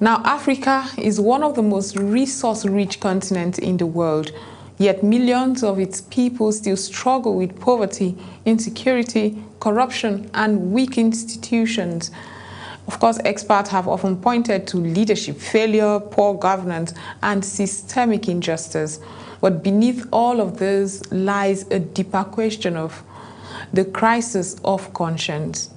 Now, Africa is one of the most resource-rich continents in the world, yet millions of its people still struggle with poverty, insecurity, corruption, and weak institutions. Of course, experts have often pointed to leadership failure, poor governance, and systemic injustice. But beneath all of this lies a deeper question of the crisis of conscience.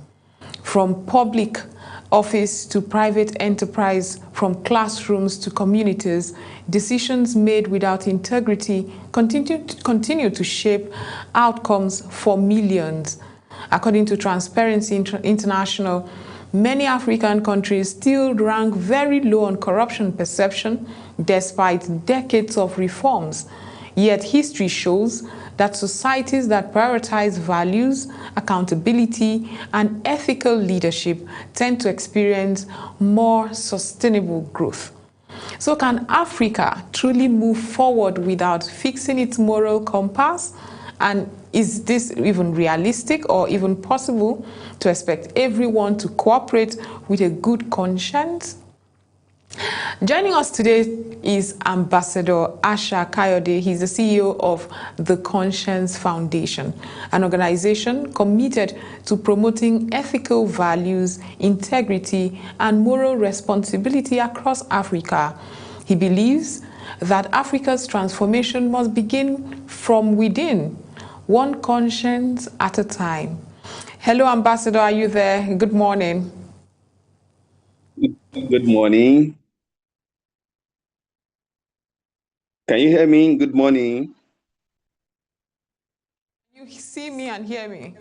From public office to private enterprise, from classrooms to communities, decisions made without integrity continue to shape outcomes for millions. According to Transparency International, many African countries still rank very low on corruption perception despite decades of reforms. Yet history shows that societies that prioritize values, accountability, and ethical leadership tend to experience more sustainable growth. So can Africa truly move forward without fixing its moral compass? And is this even realistic or even possible to expect everyone to cooperate with a good conscience? Joining us today is Ambassador Asha Kayode. He's the CEO of the Conscience Foundation, an organization committed to promoting ethical values, integrity, and moral responsibility across Africa. He believes that Africa's transformation must begin from within, one conscience at a time. Hello, Ambassador. Are you there? Good morning. Good morning. Can you hear me? Good morning. You see me and hear me?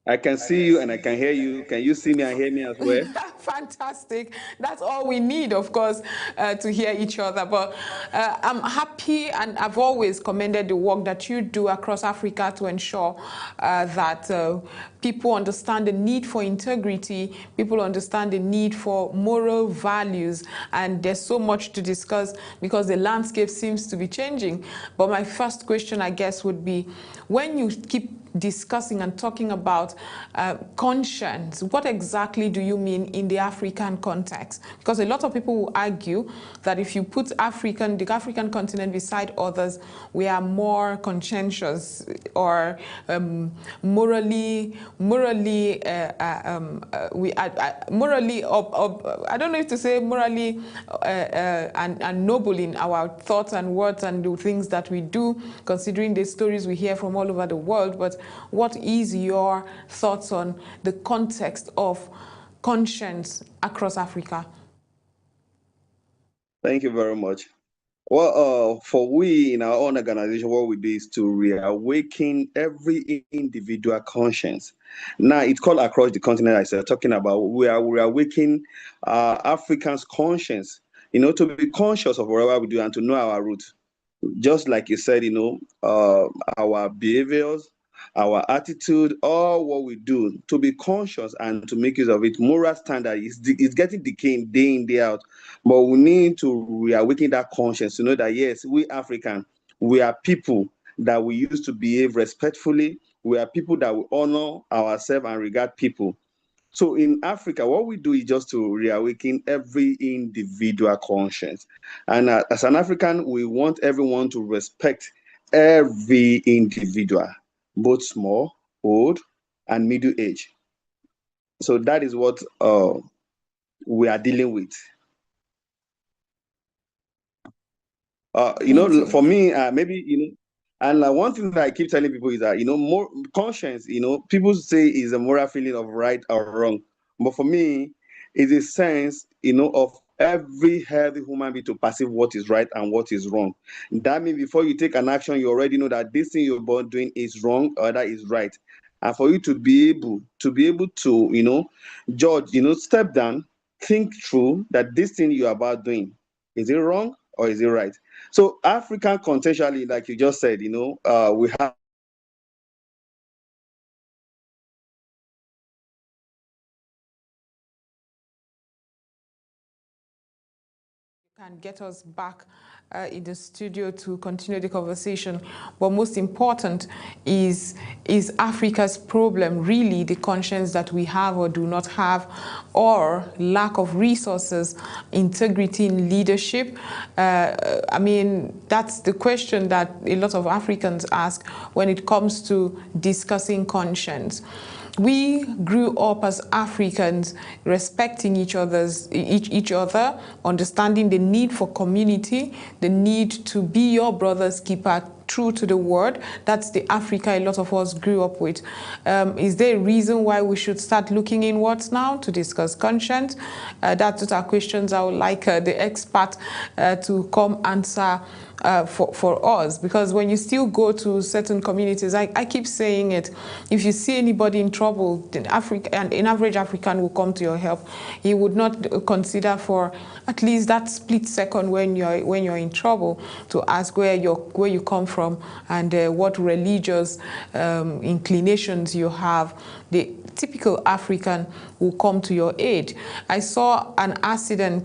I can see you and I can hear you. Can you see me and hear me as well? Fantastic. That's all we need, of course, to hear each other. But I'm happy, and I've always commended the work that you do across Africa to ensure that people understand the need for integrity, people understand the need for moral values, and there's so much to discuss because the landscape seems to be changing. But my first question, I guess, would be, when you keep discussing and talking about conscience, what exactly do you mean in the African context? Because a lot of people will argue that if you put the African continent beside others, we are more conscientious or morally, I don't know if to say morally and noble in our thoughts and words and the things that we do, considering the stories we hear from all over the world. But what is your thoughts on the context of conscience across Africa? Thank you very much. Well, for we in our own organization, what we do is to reawaken every individual conscience. Now, it's called across the continent, as I'm talking about. We are reawakening Africans' conscience, to be conscious of whatever we do and to know our roots. Just like you said, our behaviors, our attitude, all what we do, to be conscious and to make use of it. Moral standard is getting decaying day in, day out. But we need to reawaken that conscience to know that, yes, we African, we are people that we used to behave respectfully. We are people that will honor ourselves and regard people. So in Africa, what we do is just to reawaken every individual conscience. And as an African, we want everyone to respect every individual, both small, old, and middle age. So that is what we are dealing with. For me, maybe, and one thing that I keep telling people is that, more conscience, people say is a moral feeling of right or wrong. But for me, it's a sense, of every healthy human being to perceive what is right and what is wrong. That means before you take an action, you already know that this thing you're about doing is wrong or that is right. And for you to be able to, judge, step down, think through that this thing you're about doing, is it wrong or is it right? So African contextually, like you just said, we have can get us back in the studio to continue the conversation. But most important is Africa's problem really the conscience that we have or do not have, or lack of resources, integrity in leadership? I mean, that's the question that a lot of Africans ask when it comes to discussing conscience. We grew up as Africans respecting each other, understanding the need for community, the need to be your brother's keeper, true to the word. That's the Africa a lot of us grew up with. Is there a reason why we should start looking inwards now to discuss conscience? That's our questions I would like the expert to come answer for us, because when you still go to certain communities, I keep saying it, if you see anybody in trouble, then an average African will come to your help. He would not consider for at least that split second when you're in trouble to ask where you come from and what religious inclinations you have. The typical African will come to your aid. I saw an accident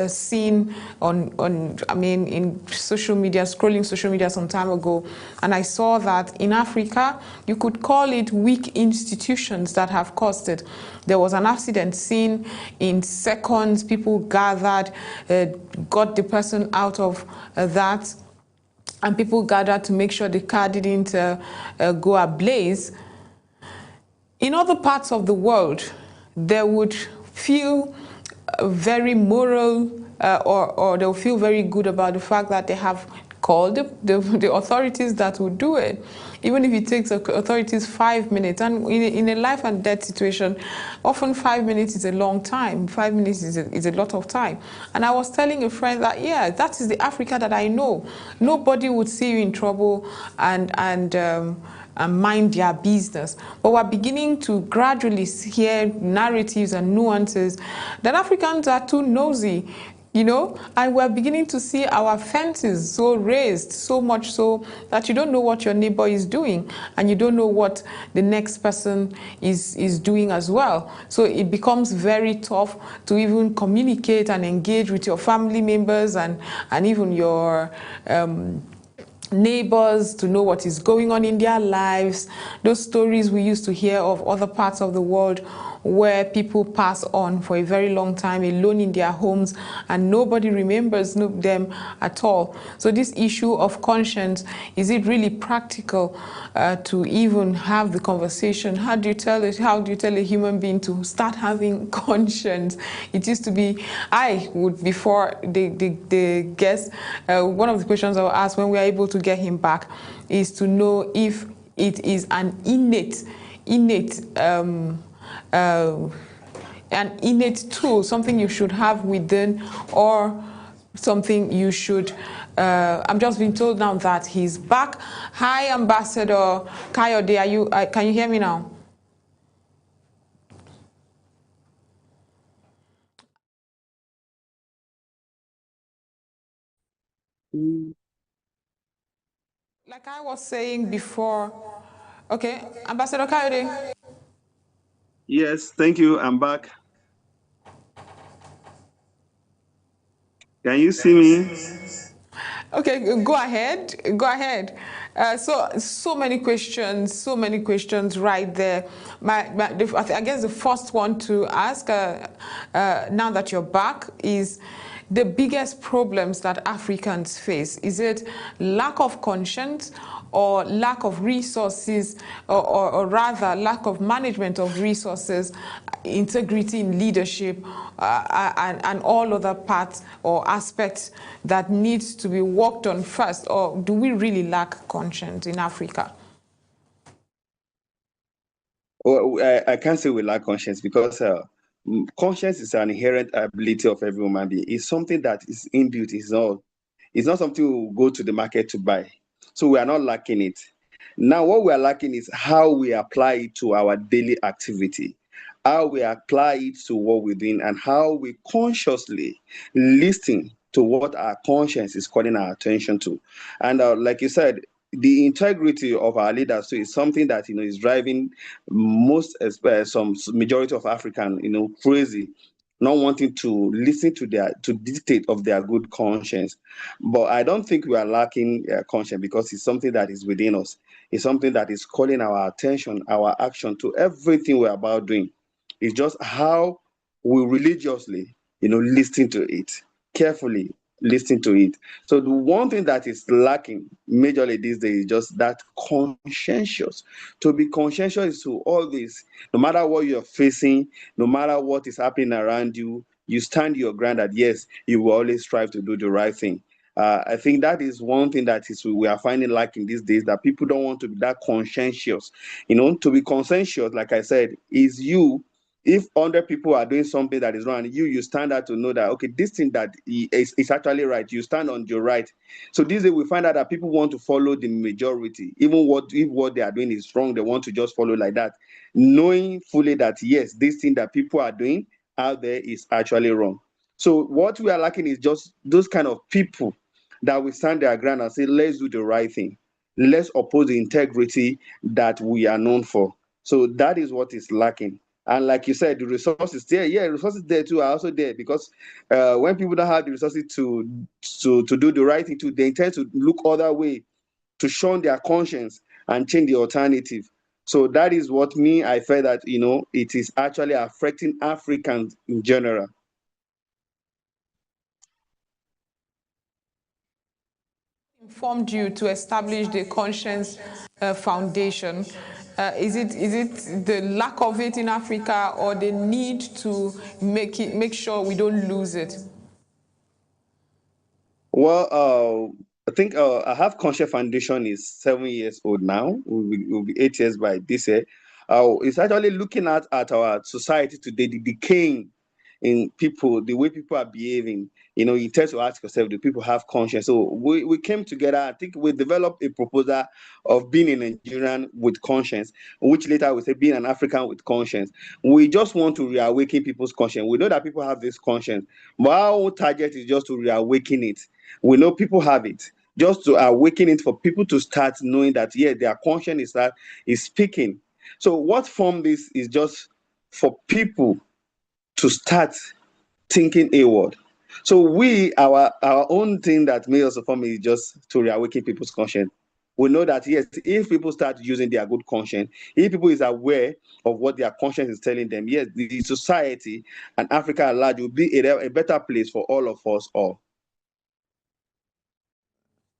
seen in social media, scrolling social media some time ago, and I saw that in Africa you could call it weak institutions that have caused it. There was an accident seen in seconds, people gathered, got the person out of that, and people gathered to make sure the car didn't go ablaze. In other parts of the world, they would feel very moral or they'll feel very good about the fact that they have called the authorities that will do it, even if it takes authorities 5 minutes. And in a life and death situation, often 5 minutes is a long time. 5 minutes is a lot of time. And I was telling a friend that, yeah, that is the Africa that I know. Nobody would see you in trouble and mind their business. But we're beginning to gradually hear narratives and nuances that Africans are too nosy, and we're beginning to see our fences so raised, so much so that you don't know what your neighbor is doing and you don't know what the next person is doing as well. So it becomes very tough to even communicate and engage with your family members and even your neighbors, to know what is going on in their lives. Those stories we used to hear of other parts of the world where people pass on for a very long time alone in their homes and nobody remembers them at all. So this issue of conscience, is it really practical to even have the conversation? How do you tell a human being to start having conscience? It used to be, before the guest, one of the questions I will ask when we are able to get him back is to know if it is an innate tool, something you should have within, or something you should. I'm just being told now that he's back. Hi, Ambassador Kayode. Can you hear me now? Like I was saying before. Okay, Ambassador Kayode. Yes, thank you. I'm back. Can you see me? Okay, go ahead. So many questions right there. I guess the first one to ask now that you're back is the biggest problems that Africans face. Is it lack of conscience or lack of resources, or rather lack of management of resources, integrity in leadership, and all other parts or aspects that needs to be worked on first? Or do we really lack conscience in Africa? Well, I can't say we lack conscience, because conscience is an inherent ability of every human being. It's something that is inbuilt. It's not something we go to the market to buy. So we are not lacking it. Now, what we are lacking is how we apply it to our daily activity, how we apply it to what we're doing, and how we consciously listen to what our conscience is calling our attention to. And like you said, the integrity of our leaders too is something that is driving some majority of African crazy. not wanting to listen to dictate of their good conscience. But I don't think we are lacking conscience, because it's something that is within us. It's something that is calling our attention, our action to everything we're about doing. It's just how we religiously, listen to it carefully, listen to it. So the one thing that is lacking majorly these days is just that conscientious. To be conscientious to all this, no matter what you're facing, no matter what is happening around you, you stand your ground that yes, you will always strive to do the right thing. I think that is one thing that is we are finding lacking these days, that people don't want to be that conscientious. To be conscientious, like I said, is you. If 100 people are doing something that is wrong, and you stand out to know that, okay, this thing that is actually right, you stand on your right. So these days we find out that people want to follow the majority, even if what they are doing is wrong, they want to just follow like that, knowing fully that yes, this thing that people are doing out there is actually wrong. So what we are lacking is just those kind of people that will stand their ground and say, let's do the right thing, let's oppose the integrity that we are known for. So that is what is lacking. And like you said, the resources there, yeah, resources there too are also there, because when people don't have the resources to do the right thing too, they intend to look other way to shun their conscience and change the alternative. So that is what I felt that it is actually affecting Africans in general. Informed you to establish the Conscience Foundation? Is it the lack of it in Africa, or the need to make sure we don't lose it? Well, I think I have Conscience Foundation is 7 years old now. Will be 8 years by this year. It's actually looking at our society today, the decaying in people, the way people are behaving. You tend to ask yourself, do people have conscience? So we came together. I think we developed a proposal of being a Nigerian with conscience, which later we say being an African with conscience. We just want to reawaken people's conscience. We know that people have this conscience, but our own target is just to reawaken it. We know people have it. Just to awaken it for people to start knowing that, yeah, their conscience is speaking. So what form this is just for people to start thinking inward. So our own thing that made us form is just to reawaken people's conscience. We know that yes, if people start using their good conscience, if people is aware of what their conscience is telling them, yes, the society and Africa at large will be a better place for all of us all.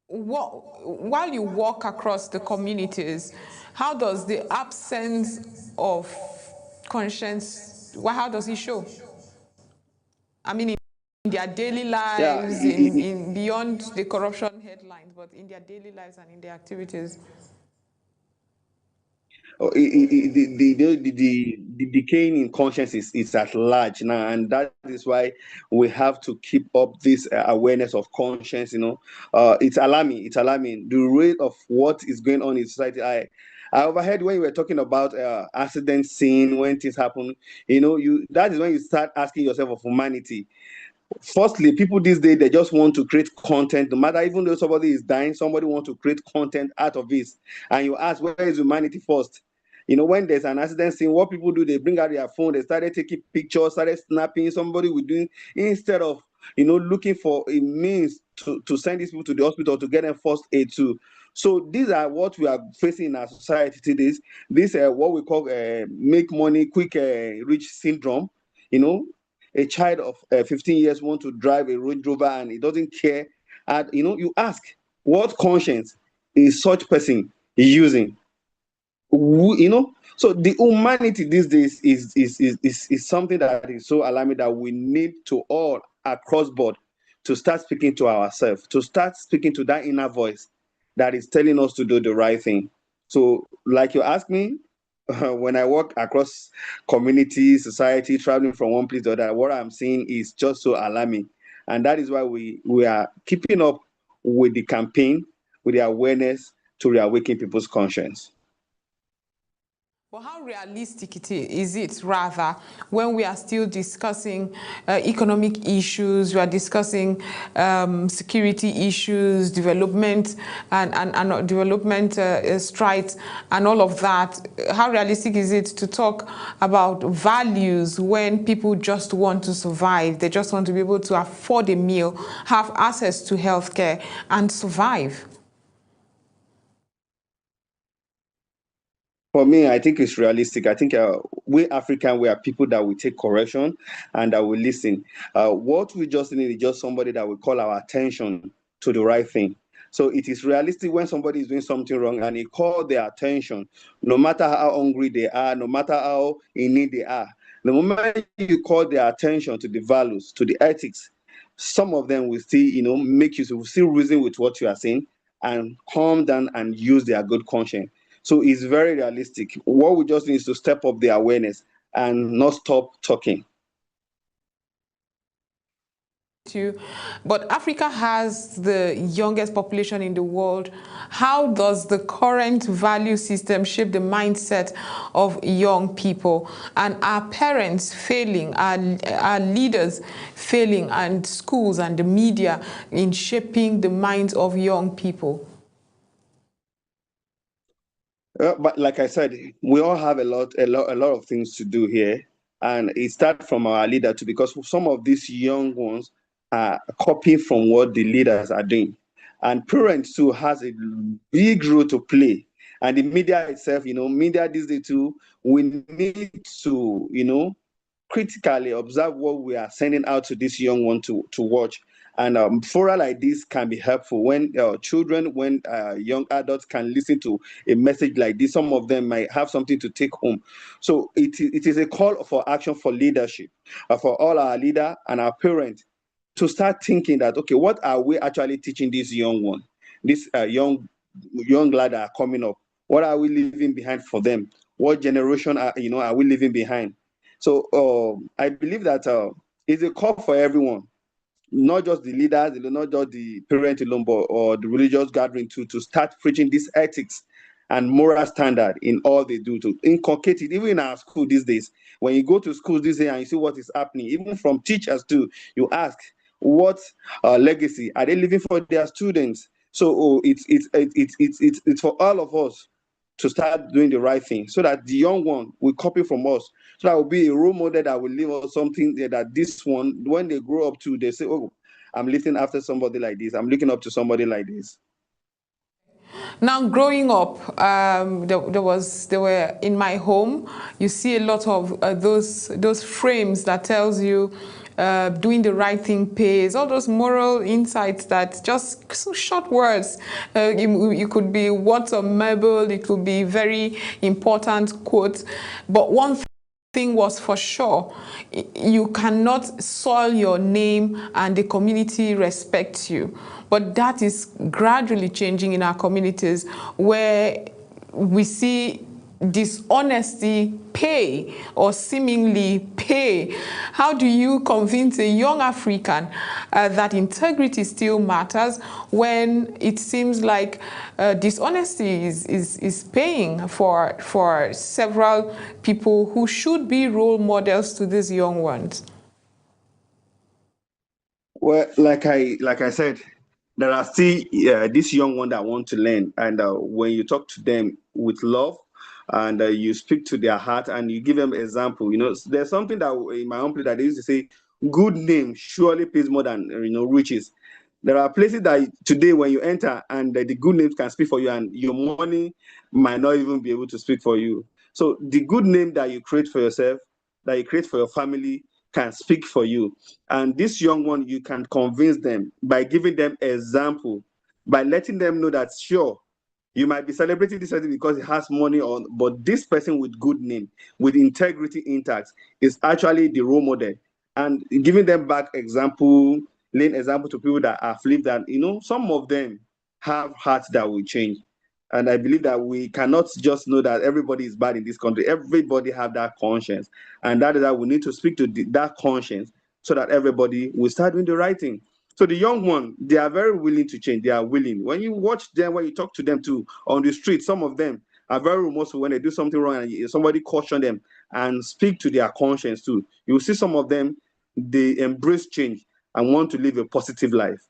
While you walk across the communities, how does the absence of conscience, how does it show? I mean, in their daily lives, in beyond the corruption headlines, but in their daily lives and in their activities. The decaying in conscience is at large now, and that is why we have to keep up this awareness of conscience. It's alarming. It's alarming the rate of what is going on in society. I overheard when you were talking about accident scene when things happen. That is when you start asking yourself of humanity. Firstly, people these days, they just want to create content. No matter, even though somebody is dying, somebody wants to create content out of this. And you ask, where is humanity first? When there's an accident scene, what people do, they bring out their phone, they started taking pictures, started snapping. Somebody will do, instead of looking for a means to send these people to the hospital to get them first aid too. So these are what we are facing in our society today. This what we call make money quick rich syndrome. A child of 15 years want to drive a Range Rover and he doesn't care. And you ask, what conscience is such person using? So the humanity these days is something that is so alarming, that we need to all across board to start speaking to ourselves, to start speaking to that inner voice that is telling us to do the right thing. So like you asked me, when I walk across community, society, traveling from one place to the other, what I'm seeing is just so alarming. And that is why we are keeping up with the campaign, with the awareness to reawaken people's conscience. Well, how realistic is it, rather, when we are still discussing economic issues, we are discussing security issues, development and development strides and all of that? How realistic is it to talk about values when people just want to survive? They just want to be able to afford a meal, have access to healthcare, and survive. For me, I think it's realistic. I think we African, we are people that will take correction and that will listen. What we just need is just somebody that will call our attention to the right thing. So it is realistic when somebody is doing something wrong and he call their attention, no matter how hungry they are, no matter how in need they are. The moment you call their attention to the values, to the ethics, some of them will still, make you will still reason with what you are saying and calm down and use their good conscience. So it's very realistic. What we just need is to step up the awareness and not stop talking. But Africa has the youngest population in the world. How does the current value system shape the mindset of young people? And are parents failing, are leaders failing, and schools and the media in shaping the minds of young people? But like I said, we all have a lot of things to do here, and it starts from our leader too, because some of these young ones are copying from what the leaders are doing, and parents too has a big role to play, and the media itself, media these days too, we need to, critically observe what we are sending out to this young one to watch. And fora like this can be helpful when children, when young adults can listen to a message like this. Some of them might have something to take home. So it is a call for action for leadership, for all our leader and our parents to start thinking that, okay, what are we actually teaching this young one, this young lad that are coming up? What are we leaving behind for them? What generation are we leaving behind? So I believe that it's a call for everyone, not just the leaders, not just the parent alone, but or the religious gathering to start preaching this ethics and moral standard in all they do, to inculcate it, even in our school these days. When you go to schools this day and you see what is happening, even from teachers too, you ask, what legacy are they leaving for their students? So it's for all of us to start doing the right thing, so that the young one will copy from us. So that will be a role model that will leave us something that this one, when they grow up to, they say, oh, I'm lifting after somebody like this. I'm looking up to somebody like this. Now, growing up, there were in my home. You see a lot of those frames that tells you doing the right thing pays. All those moral insights that just short words. It could be words of marble. It could be very important quotes. But one thing was for sure, you cannot soil your name and the community respects you. But that is gradually changing in our communities, where we see dishonesty pay or seemingly pay. How do you convince a young African that integrity still matters when it seems like dishonesty is paying for several people who should be role models to these young ones? Well, like I said, there are still this young one that want to learn, and when you talk to them with love, and you speak to their heart, and you give them example, there's something that in my own place that they used to say, good name surely pays more than riches. There are places that today when you enter and the good names can speak for you, and your money might not even be able to speak for you. So the good name that you create for yourself, that you create for your family, can speak for you. And this young one, you can convince them by giving them example, by letting them know that, sure, you might be celebrating this person because he has money on, but this person with good name, with integrity intact, is actually the role model. And giving them back example, laying example to people that have lived that, some of them have hearts that will change. And I believe that we cannot just know that everybody is bad in this country. Everybody have that conscience. And that is that we need to speak to that conscience so that everybody will start doing the right thing. So the young one, they are very willing to change. They are willing. When you watch them, when you talk to them too on the street, some of them are very remorseful when they do something wrong and somebody caution them and speak to their conscience too. You will see some of them, they embrace change and want to live a positive life.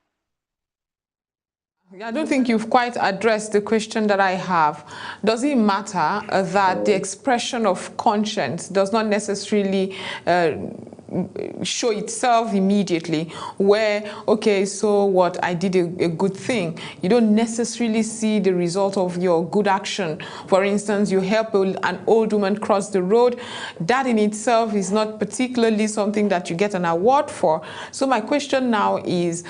I don't think you've quite addressed the question that I have. Does it matter that the expression of conscience does not necessarily show itself immediately, where, okay, so what, I did a good thing. You don't necessarily see the result of your good action. For instance, you help an old woman cross the road. That in itself is not particularly something that you get an award for. So my question now is,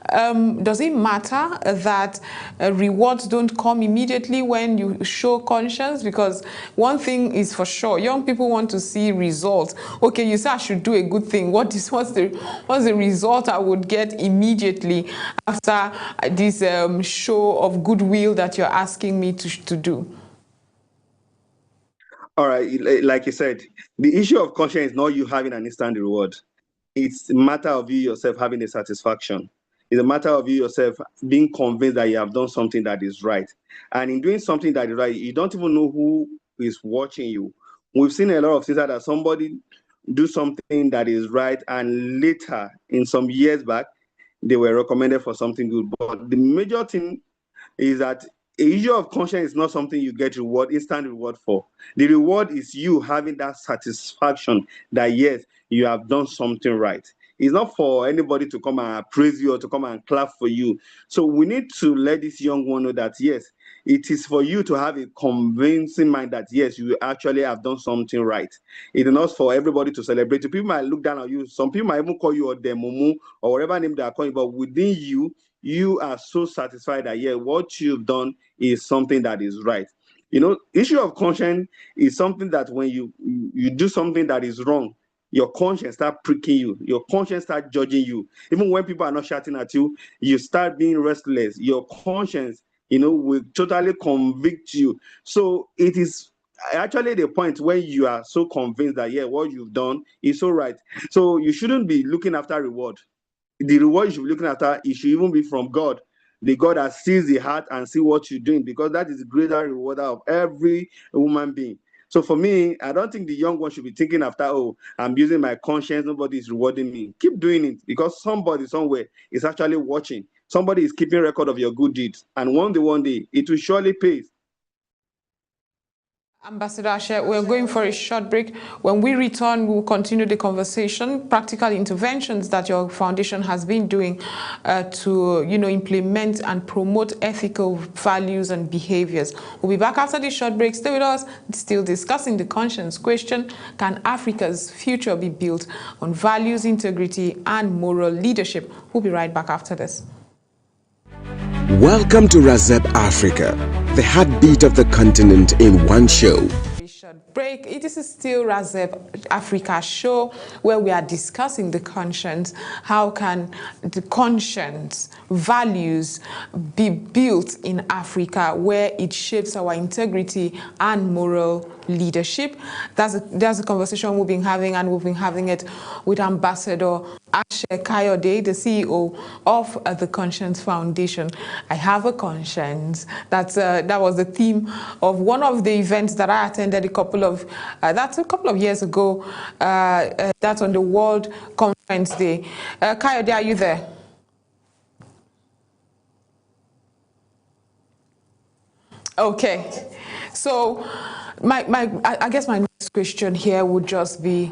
does it matter that rewards don't come immediately when you show conscience? Because one thing is for sure, young people want to see results. Okay, you say I should do a good thing. What's the result I would get immediately after this show of goodwill that you're asking me to do? All right, like you said, the issue of conscience is not you having an instant reward. It's a matter of you yourself having a satisfaction. It's a matter of you yourself being convinced that you have done something that is right. And in doing something that is right, you don't even know who is watching you. We've seen a lot of things that somebody do something that is right, and later, in some years back, they were recommended for something good. But the major thing is that a issue of conscience is not something you get instant reward for. The reward is you having that satisfaction that yes, you have done something right. It's not for anybody to come and praise you or to come and clap for you. So we need to let this young one know that yes, it is for you to have a convincing mind that yes, you actually have done something right. It is not for everybody to celebrate. People might look down on you. Some people might even call you a demumu or whatever name they are calling, but within you, you are so satisfied that yeah, what you've done is something that is right. You know, issue of conscience is something that when you do something that is wrong, your conscience start pricking you. Your conscience start judging you. Even when people are not shouting at you, you start being restless. Your conscience, will totally convict you. So it is actually the point when you are so convinced that, yeah, what you've done is so right. So you shouldn't be looking after reward. The reward you should be looking after, it should even be from God. The God that sees the heart and see what you're doing, because that is the greater rewarder of every human being. So for me, I don't think the young one should be thinking after, oh, I'm using my conscience, nobody is rewarding me. Keep doing it, because somebody somewhere is actually watching. Somebody is keeping record of your good deeds. And one day, it will surely pay. Ambassador Ashe, we're going for a short break. When we return, we'll continue the conversation, practical interventions that your foundation has been doing to, implement and promote ethical values and behaviors. We'll be back after this short break. Stay with us, still discussing the conscience question. Can Africa's future be built on values, integrity, and moral leadership? We'll be right back after this. Welcome to RAZEB Africa, the heartbeat of the continent in one show. Short break. It is still RAZEB Africa show where we are discussing the conscience. How can the conscience values be built in Africa where it shapes our integrity and moral leadership? That's a conversation we've been having, and we've been having it with Ambassador Ashe Kayode, the CEO of the Conscience Foundation. I have a conscience. That was the theme of one of the events that I attended a couple of years ago. That's on the World Conference Day. Kayode, are you there? Okay. So I guess my next question here would just be,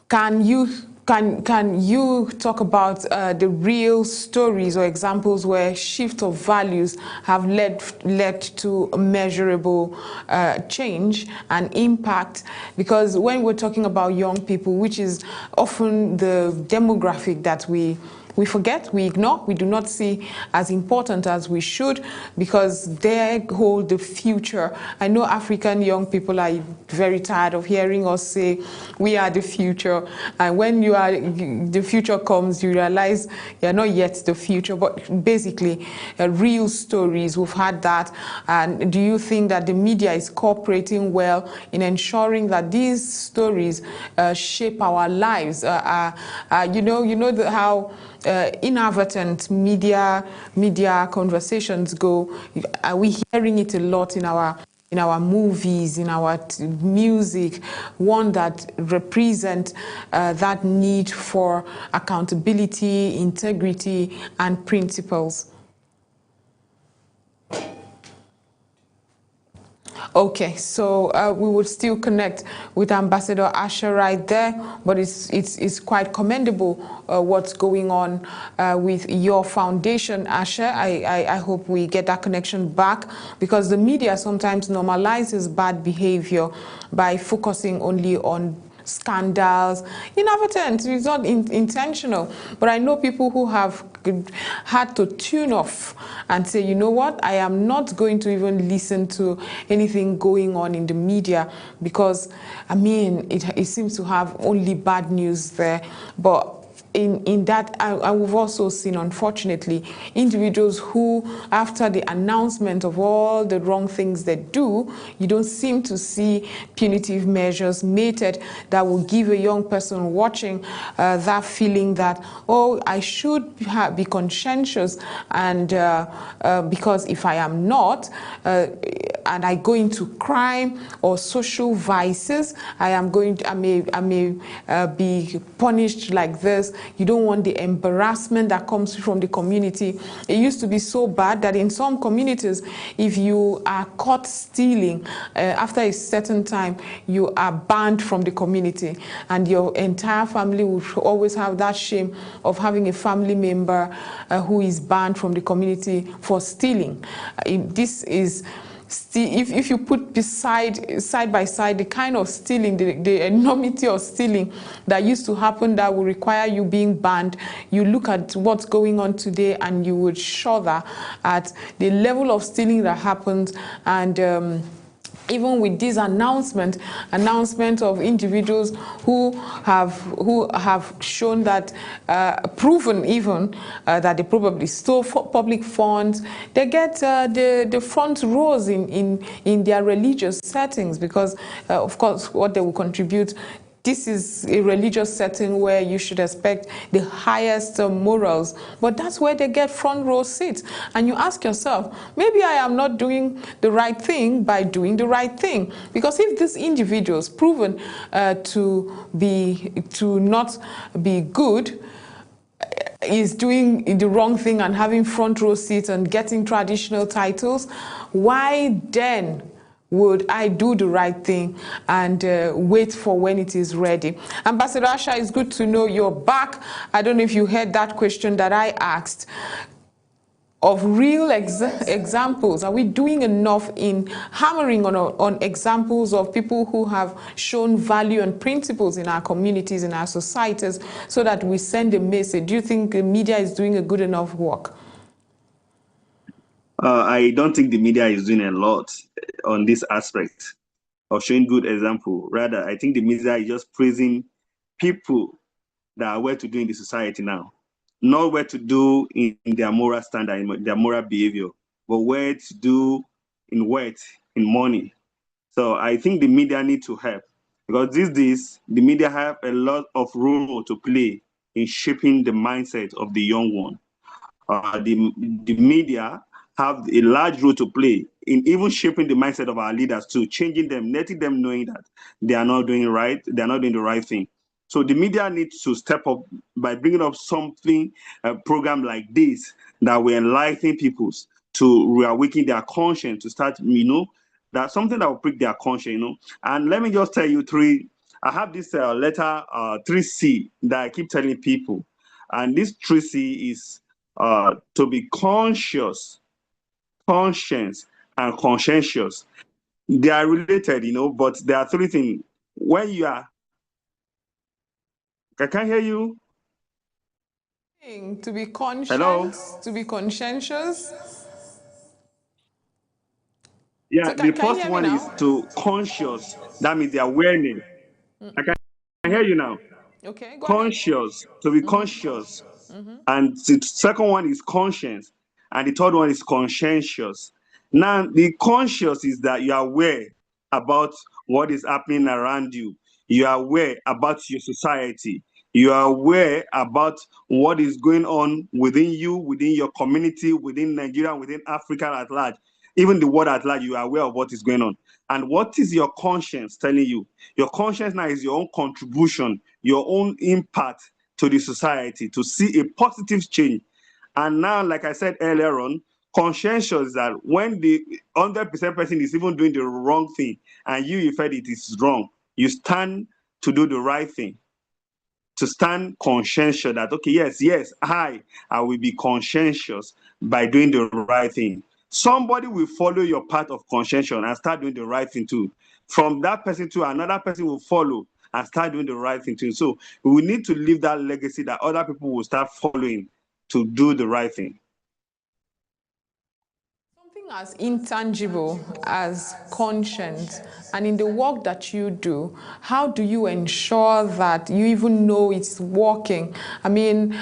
can you talk about the real stories or examples where shift of values have led to measurable change and impact? Because when we're talking about young people, which is often the demographic that we forget, we ignore, we do not see as important as we should, because they hold the future. I know African young people are very tired of hearing us say we are the future, and when the future comes, you realize you're not yet the future. But basically, real stories, we've had that. And do you think that the media is cooperating well in ensuring that these stories shape our lives? How inadvertent media conversations go. Are we hearing it a lot in our in our movies, in our music, one that represent that need for accountability, integrity, and principles. Okay, so we would still connect with Ambassador Asha right there, but it's quite commendable what's going on with your foundation, Asha. I hope we get that connection back, because the media sometimes normalizes bad behavior by focusing only on scandals. Inadvertent, it's not intentional, but I know people who have had to tune off and say, you know what, I am not going to even listen to anything going on in the media, because I mean it seems to have only bad news there. But in that, we've also seen, unfortunately, individuals who, after the announcement of all the wrong things they do, you don't seem to see punitive measures meted that will give a young person watching that feeling that, oh, I should be conscientious, and because if I am not, and I go into crime or social vices, I may be punished like this. You don't want the embarrassment that comes from the community. It used to be so bad that in some communities, if you are caught stealing, after a certain time, you are banned from the community, and your entire family will always have that shame of having a family member who is banned from the community for stealing. This is, if you put side by side the kind of stealing, the enormity of stealing that used to happen that would require you being banned, you look at what's going on today and you would shudder at the level of stealing that happens. And even with this announcement of individuals who have shown that, proven even that they probably stole public funds, they get the front rows in their religious settings, because of course what they will contribute. This is a religious setting where you should expect the highest morals, but that's where they get front row seats. And you ask yourself, maybe I am not doing the right thing by doing the right thing. Because if these individuals proven to not be good, is doing the wrong thing and having front row seats and getting traditional titles, why then would I do the right thing and wait for when it is ready? Ambassador Asha, it's good to know you're back. I don't know if you heard that question that I asked of real examples. Are we doing enough in hammering on examples of people who have shown value and principles in our communities, in our societies, so that we send a message? Do you think the media is doing a good enough work? I don't think the media is doing a lot on this aspect of showing good example. Rather, I think the media is just praising people that are well to do in the society now. Not well to do in their moral standard, in their moral behavior, but well to do in wealth, in money. So I think the media need to help, because these days, the media have a lot of role to play in shaping the mindset of the young one. The media have a large role to play in even shaping the mindset of our leaders too, changing them, letting them knowing that they are not doing right, they are not doing the right thing. So the media needs to step up by bringing up something, a program like this, that will enlighten people to reawaken their conscience, to start, that's something that will prick their conscience, And let me just tell you I have this letter 3C that I keep telling people. And this 3C is to be conscious, conscience, and conscientious. They are related, but there are three things. When you are, I can't hear you. To be conscious, hello? To be conscientious. Yeah, So the first one is to conscious. That means the awareness. I can hear you now. Okay, go conscious, ahead. To be conscious. And the second one is conscience. And the third one is conscientious. Now, the conscious is that you are aware about what is happening around you. You are aware about your society. You are aware about what is going on within you, within your community, within Nigeria, within Africa at large. even the world at large, you are aware of what is going on. And what is your conscience telling you? Your conscience now is your own contribution, your own impact to the society, to see a positive change. And now, like I said earlier on, conscientious that when the 100% person is even doing the wrong thing and you felt it is wrong, you stand to do the right thing, to stand conscientious that, okay, yes, I will be conscientious by doing the right thing. Somebody will follow your path of conscientious and start doing the right thing too. From that person to another person will follow and start doing the right thing too. So we need to leave that legacy that other people will start following to do the right thing. Something as intangible as conscience, and in the work that you do, how do you ensure that you even know it's working? I mean,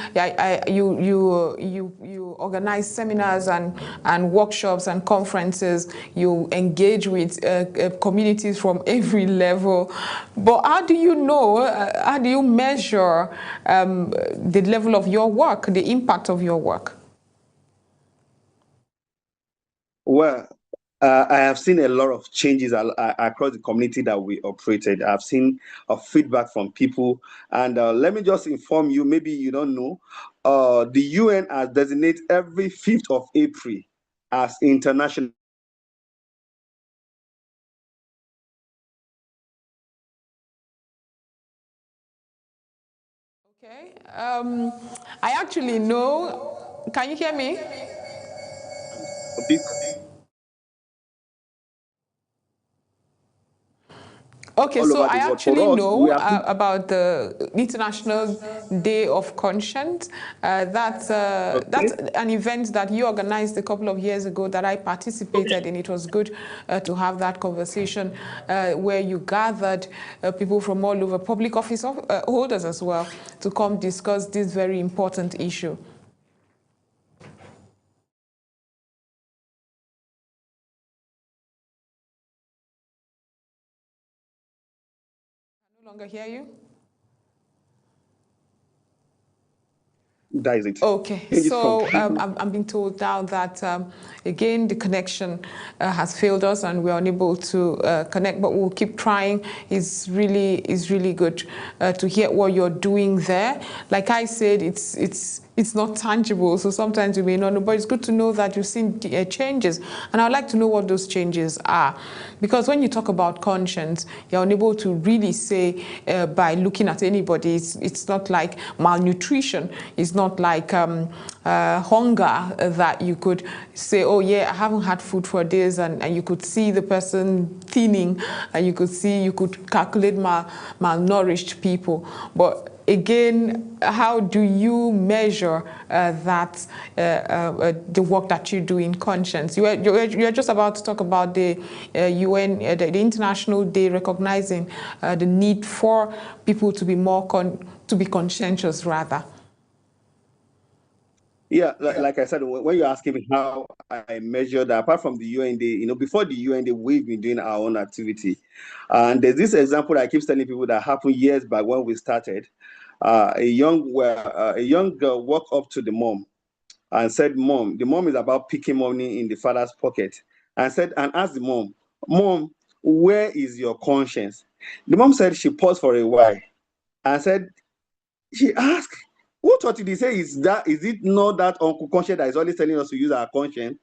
you organize seminars and workshops and conferences. You engage with communities from every level. But how do you know? How do you measure the level of your work, the impact of your work? Well, I have seen a lot of changes across the community that we operated. I've seen feedback from people. And let me just inform you, maybe you don't know, the UN has designated every 5th of April as International. Okay. I actually know. Can you hear me? Okay, so I actually know about the International Day of Conscience. That's an event that you organized a couple of years ago that I participated in. It was good to have that conversation where you gathered people from all over, public office holders as well, to come discuss this very important issue. I no longer hear you. That is it. Okay, so I'm being told now that again the connection has failed us and we're unable to connect, but we'll keep trying. It's really good to hear what you're doing there. Like I said, it's not tangible, so sometimes you may not know, but it's good to know that you've seen changes, and I'd like to know what those changes are, because when you talk about conscience, you're unable to really say by looking at anybody. It's not like malnutrition. It's not like hunger that you could say, oh yeah, I haven't had food for days, and you could see the person thinning, and you could calculate malnourished people. But again, how do you measure the work that you do in conscience? You're just about to talk about the UN, the International Day recognizing the need for people to be more conscientious, rather. Yeah, like I said, when you're asking me how I measure that, apart from the UN Day, before the UN Day, we've been doing our own activity. And there's this example that I keep telling people that happened years back when we started. A young girl walked up to the mom and said, "Mom," the mom is about picking money in the father's pocket, and asked the mom, "Mom, where is your conscience?" The mom said she paused for a while and she asked, "Who taught you?" They say, is it not that Uncle Conscience that is always telling us to use our conscience?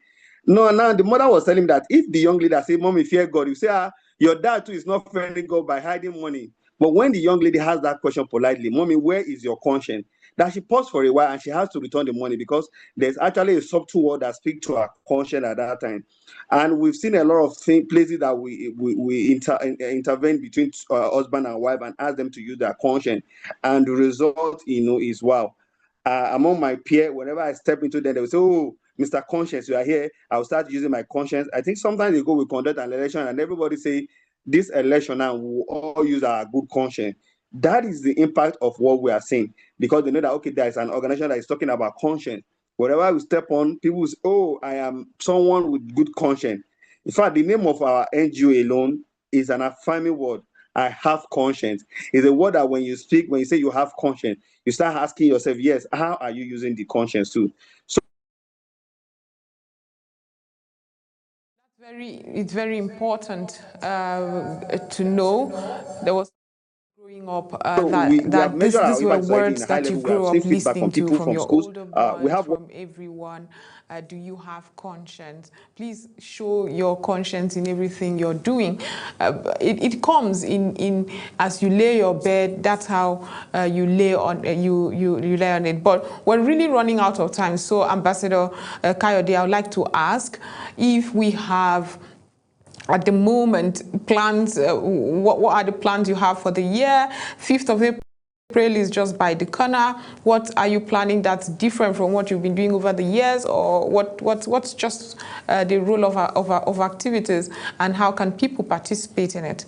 No, now the mother was telling him that if the young lady say, "Mommy, fear God," you say, your dad too is not fearing God by hiding money. But when the young lady has that question politely, "Mommy, where is your conscience?" that she paused for a while and she has to return the money, because there's actually a subtle word that speaks to her conscience at that time. And we've seen a lot of places that we intervene between husband and wife and ask them to use their conscience, and the result is wow. Among my peers, whenever I step into them, they will say, "Oh, Mr. Conscience, you are here." I will start using my conscience. I think sometimes they go, we conduct an election and everybody say, "This election now, we will all use our good conscience." That is the impact of what we are saying, because they know that, okay, there is an organization that is talking about conscience. Wherever we step on, people say, "Oh, I am someone with good conscience." In fact, the name of our NGO alone is an affirming word. I have conscience. It's a word that when you speak, when you say you have conscience, you start asking yourself, yes, how are you using the conscience too? So It's very important to know. There was growing up So we have measured our these were impact society in words a high that you level. We have grew seen up feedback from listening to people, from from your schools. older We ones, have from everyone. Do you have conscience? Please show your conscience in everything you're doing. It comes in as you lay your bed. That's how you lay on you lay on it. But we're really running out of time. So Ambassador Kayode, I would like to ask if we have at the moment plans. What are the plans you have for the year? 5th of April is just by the corner. What are you planning that's different from what you've been doing over the years, or what's just the role of activities, and how can people participate in it?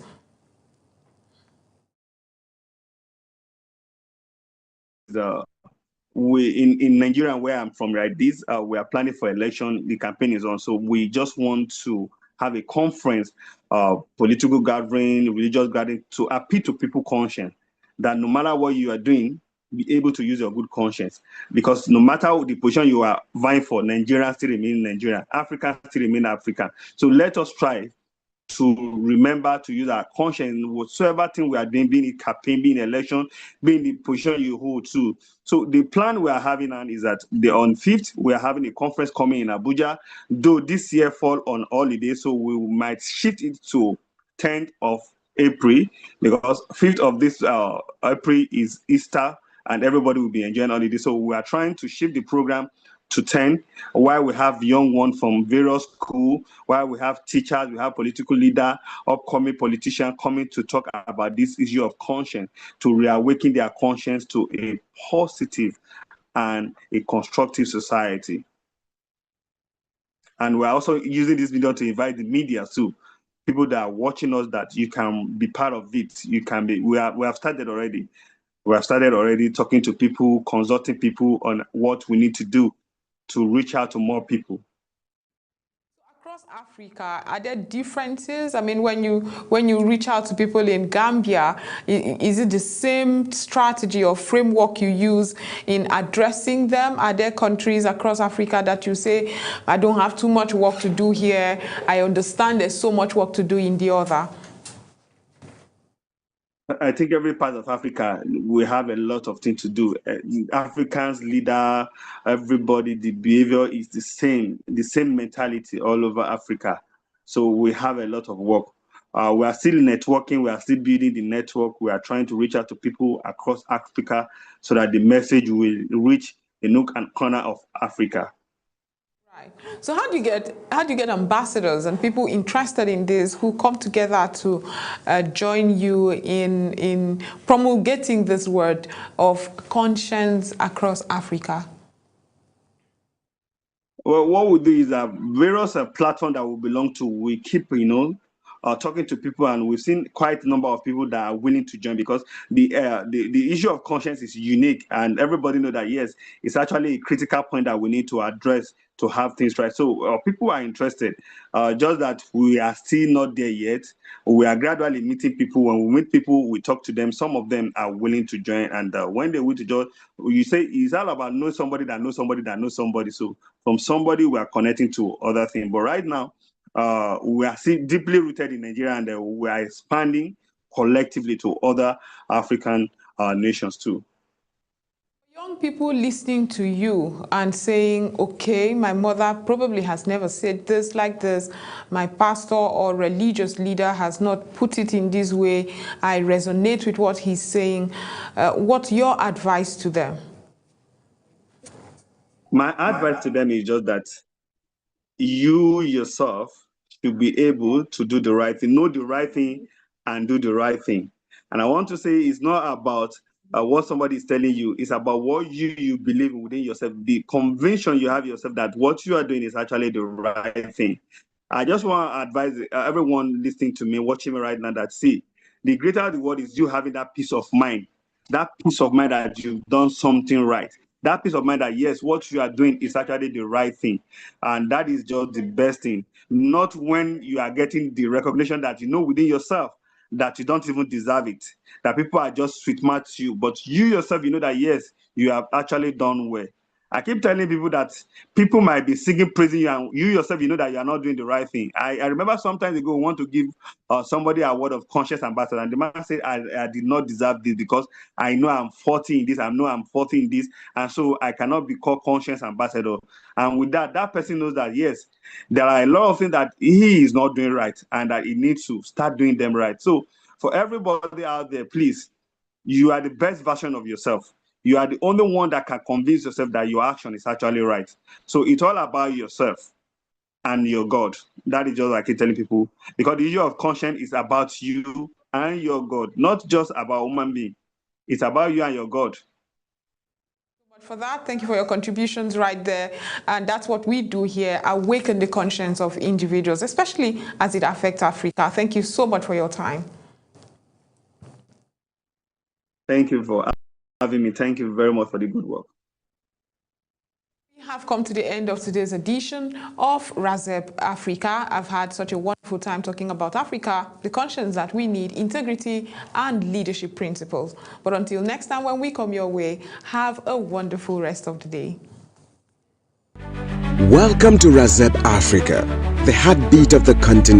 We in Nigeria, where I'm from, right? We are planning for election. The campaign is on, so we just want to have a conference, political gathering, religious gathering, to appeal to people's conscience that no matter what you are doing, be able to use your good conscience, because no matter the position you are vying for, Nigeria still remain Nigeria, Africa still remain Africa. So let us try to remember to use our conscience whatsoever thing we are doing, being in campaign, being in election, being the position you hold to. So the plan we are having on is that on 5th, we are having a conference coming in Abuja, though this year fall on holiday, so we might shift it to 10th of April, because 5th of this April is Easter and everybody will be enjoying holiday. So we are trying to shift the program to 10, while we have young ones from various schools, while we have teachers, we have political leaders, upcoming politicians coming to talk about this issue of conscience, to reawaken their conscience to a positive and a constructive society. And we're also using this video to invite the media too, people that are watching us, that you can be part of it. You can be. We have started already. We have started already talking to people, consulting people on what we need to do to reach out to more people. Across Africa, are there differences? I mean, when you reach out to people in Gambia, is it the same strategy or framework you use in addressing them? Are there countries across Africa that you say, I don't have too much work to do here, I understand there's so much work to do in the other? I think every part of Africa, we have a lot of things to do. Africans, leader, everybody, the behavior is the same mentality all over Africa. So we have a lot of work. We are still networking, we are still building the network. We are trying to reach out to people across Africa so that the message will reach a nook and corner of Africa. Right. So how do you get ambassadors and people interested in this who come together to join you in promulgating this word of conscience across Africa? Well, what we do is various platforms that we belong to, we keep, talking to people, and we've seen quite a number of people that are willing to join, because the issue of conscience is unique, and everybody know that, yes, it's actually a critical point that we need to address to have things right. So people are interested, just that we are still not there yet. We are gradually meeting people. When we meet people, we talk to them. Some of them are willing to join, and when they want to join, you say it's all about know somebody that knows somebody that knows somebody. So from somebody, we are connecting to other things. But right now, we are still deeply rooted in Nigeria, and we are expanding collectively to other African nations too. Young people listening to you and saying, okay, my mother probably has never said this like this, my pastor or religious leader has not put it in this way, I resonate with what he's saying. What's your advice to them? My advice to them is just that you yourself should be able to do the right thing, know the right thing, and do the right thing. And I want to say it's not about what somebody is telling you, it's about what you believe within yourself, the conviction you have yourself that what you are doing is actually the right thing. I just want to advise everyone listening to me, watching me right now, that see, the greater the word is you having that peace of mind that you've done something right. That peace of mind that, yes, what you are doing is actually the right thing. And that is just the best thing. Not when you are getting the recognition that you know within yourself that you don't even deserve it, that people are just sweet mouth you, but you yourself, you know that, yes, you have actually done well. I keep telling people that people might be singing, praising you, and you yourself, you know that you are not doing the right thing. I remember sometimes ago, we want to give somebody a word of conscience ambassador, and the man said, I did not deserve this because I know I'm 40 in this, I know I'm 40 in this, and so I cannot be called conscience ambassador. And with that, that person knows that, yes, there are a lot of things that he is not doing right, and that he needs to start doing them right. So for everybody out there, please, you are the best version of yourself. You are the only one that can convince yourself that your action is actually right. So it's all about yourself and your God. That is just like I keep telling people, because the issue of conscience is about you and your God, not just about human being. It's about you and your God. For that, thank you for your contributions right there. And that's what we do here, awaken the conscience of individuals, especially as it affects Africa. Thank you so much for your time. Thank you for having me. Thank you very much for the good work. We have come to the end of today's edition of RAZEB Africa. I've had such a wonderful time talking about Africa, the conscience that we need, integrity and leadership principles. But until next time when we come your way, have a wonderful rest of the day. Welcome to RAZEB Africa, the heartbeat of the continent.